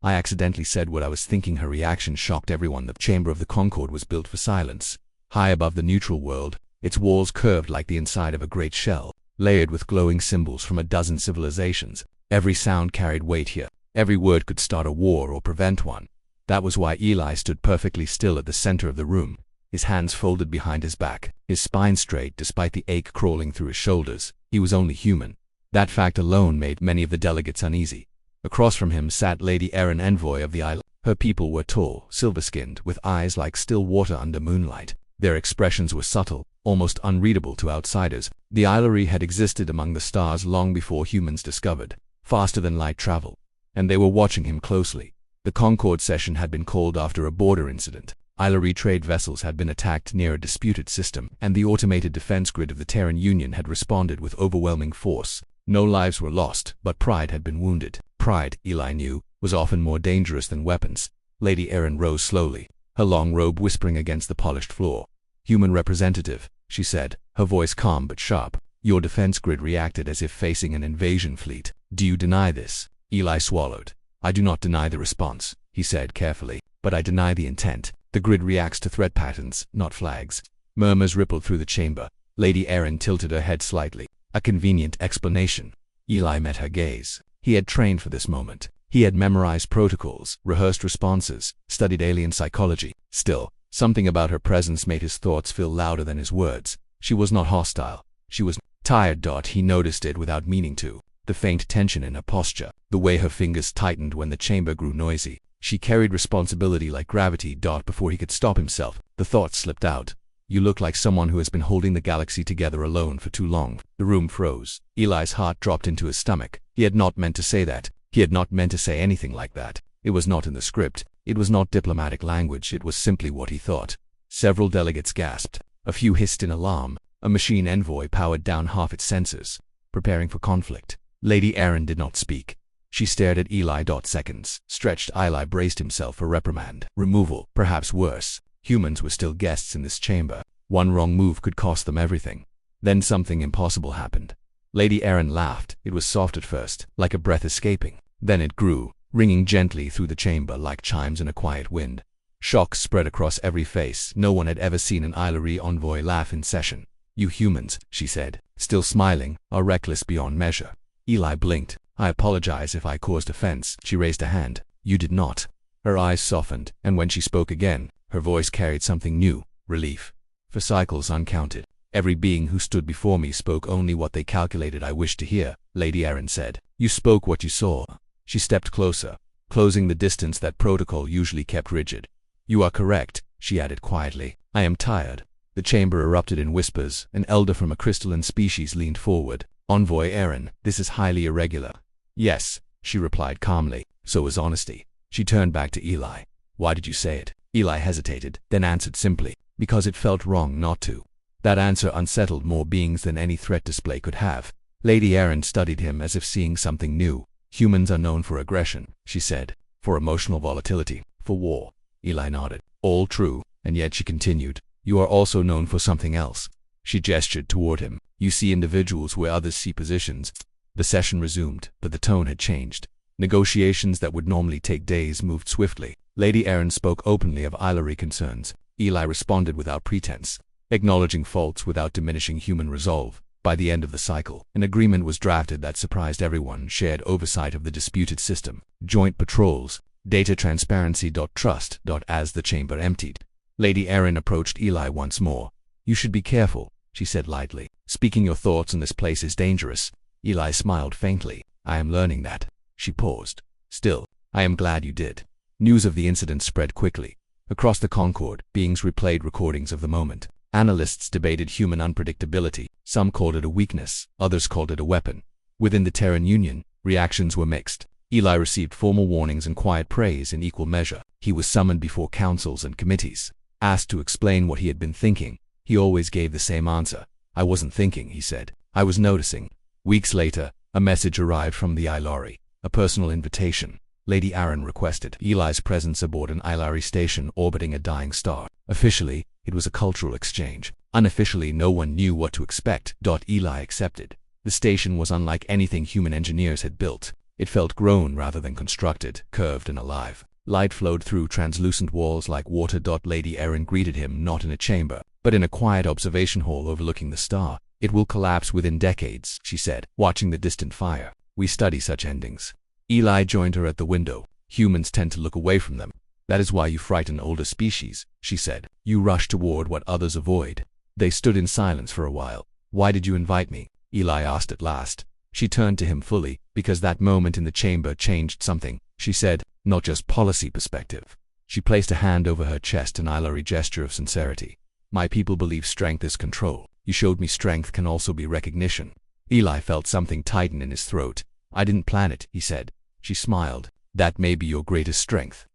I accidentally said what I was thinking. Her reaction shocked everyone. The chamber of the Concorde was built for silence. High above the neutral world, its walls curved like the inside of a great shell, layered with glowing symbols from a dozen civilizations. Every sound carried weight here. Every word could start a war or prevent one. That was why Eli stood perfectly still at the center of the room, his hands folded behind his back, his spine straight despite the ache crawling through his shoulders. He was only human. That fact alone made many of the delegates uneasy. Across from him sat Lady Erin, envoy of the island. Her people were tall, silver-skinned, with eyes like still water under moonlight. Their expressions were subtle, almost unreadable to outsiders. The Ilari had existed among the stars long before humans discovered faster than light travel, and they were watching him closely. The Concorde session had been called after a border incident. Ilari trade vessels had been attacked near a disputed system, and the automated defense grid of the Terran Union had responded with overwhelming force. No lives were lost, but pride had been wounded. Pride, Eli knew, was often more dangerous than weapons. Lady Erin rose slowly, her long robe whispering against the polished floor. "Human representative," she said, her voice calm but sharp. "Your defense grid reacted as if facing an invasion fleet. Do you deny this?" Eli swallowed. "I do not deny the response," he said carefully, "but I deny the intent. The grid reacts to threat patterns, not flags." Murmurs rippled through the chamber. Lady Erin tilted her head slightly. A convenient explanation. Eli met her gaze. He had trained for this moment. He had memorized protocols, rehearsed responses, studied alien psychology. Still, something about her presence made his thoughts feel louder than his words. She was not hostile. She was tired. He noticed it without meaning to. The faint tension in her posture, the way her fingers tightened when the chamber grew noisy. She carried responsibility like gravity. Before he could stop himself, the thought slipped out. "You look like someone who has been holding the galaxy together alone for too long." The room froze. Eli's heart dropped into his stomach. He had not meant to say that. He had not meant to say anything like that. It was not in the script. It was not diplomatic language. It was simply what he thought. Several delegates gasped. A few hissed in alarm. A machine envoy powered down half its sensors, preparing for conflict. Lady Erin did not speak. She stared at Eli. Seconds stretched. Eli braced himself for reprimand, removal, perhaps worse. Humans were still guests in this chamber. One wrong move could cost them everything. Then something impossible happened. Lady Erin laughed. It was soft at first, like a breath escaping. Then it grew, ringing gently through the chamber like chimes in a quiet wind. Shock spread across every face. No one had ever seen an Ilari envoy laugh in session. "You humans," she said, still smiling, "are reckless beyond measure." Eli blinked. "I apologize if I caused offense." She raised a hand. "You did not." Her eyes softened, and when she spoke again, her voice carried something new, relief. "For cycles uncounted, every being who stood before me spoke only what they calculated I wished to hear," Lady Erin said. "You spoke what you saw." She stepped closer, closing the distance that protocol usually kept rigid. "You are correct," she added quietly. "I am tired." The chamber erupted in whispers. An elder from a crystalline species leaned forward. "Envoy Erin, this is highly irregular." "Yes," she replied calmly. "So is honesty." She turned back to Eli. "Why did you say it?" Eli hesitated, then answered simply, "Because it felt wrong not to." That answer unsettled more beings than any threat display could have. Lady Erin studied him as if seeing something new. "Humans are known for aggression," she said, "for emotional volatility, for war." Eli nodded. "All true," and yet she continued, "You are also known for something else." She gestured toward him. "You see individuals where others see positions." The session resumed, but the tone had changed. Negotiations that would normally take days moved swiftly. Lady Erin spoke openly of Ilari concerns. Eli responded without pretense, acknowledging faults without diminishing human resolve. By the end of the cycle, an agreement was drafted that surprised everyone: shared oversight of the disputed system, joint patrols, data transparency. Trust. As the chamber emptied, Lady Erin approached Eli once more. "You should be careful," she said lightly. "Speaking your thoughts in this place is dangerous." Eli smiled faintly. "I am learning that." She paused. "Still, I am glad you did." News of the incident spread quickly. Across the Concorde, beings replayed recordings of the moment. Analysts debated human unpredictability. Some called it a weakness, others called it a weapon. Within the Terran Union, reactions were mixed. Eli received formal warnings and quiet praise in equal measure. He was summoned before councils and committees. Asked to explain what he had been thinking, he always gave the same answer. "I wasn't thinking," he said. "I was noticing." Weeks later, a message arrived from the Ilari, a personal invitation. Lady Erin requested Eli's presence aboard an Ilari station orbiting a dying star. Officially, it was a cultural exchange. Unofficially, no one knew what to expect. Eli accepted. The station was unlike anything human engineers had built. It felt grown rather than constructed, curved and alive. Light flowed through translucent walls like water. Lady Erin greeted him not in a chamber, but in a quiet observation hall overlooking the star. It will collapse within decades, she said, watching the distant fire. We study such endings. Eli joined her at the window. Humans tend to look away from them. That is why you frighten older species, she said. You rush toward what others avoid. They stood in silence for a while. Why did you invite me? Eli asked at last. She turned to him fully, because that moment in the chamber changed something, she said, not just policy perspective. She placed a hand over her chest, an Ilari gesture of sincerity. My people believe strength is control. You showed me strength can also be recognition. Eli felt something tighten in his throat. I didn't plan it, he said. She smiled. That may be your greatest strength.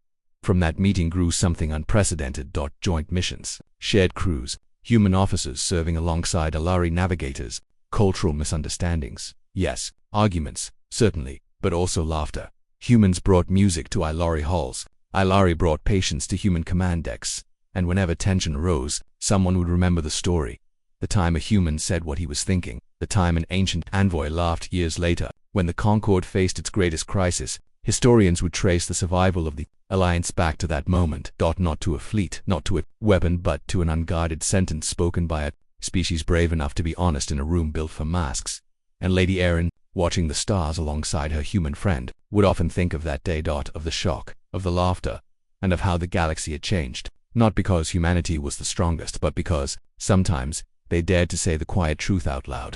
From that meeting grew something unprecedented. Joint missions, shared crews, human officers serving alongside Ilari navigators, cultural misunderstandings. Yes, arguments, certainly, but also laughter. Humans brought music to Ilari halls. Ilari brought patience to human command decks. And whenever tension arose, someone would remember the story. The time a human said what he was thinking. The time an ancient envoy laughed years later. When the Concorde faced its greatest crisis, historians would trace the survival of the Alliance back to that moment. Not to a fleet, not to a weapon, but to an unguarded sentence spoken by a species brave enough to be honest in a room built for masks. And Lady Erin, watching the stars alongside her human friend, would often think of that day. Of the shock, of the laughter, and of how the galaxy had changed. Not because humanity was the strongest, but because, sometimes, they dared to say the quiet truth out loud.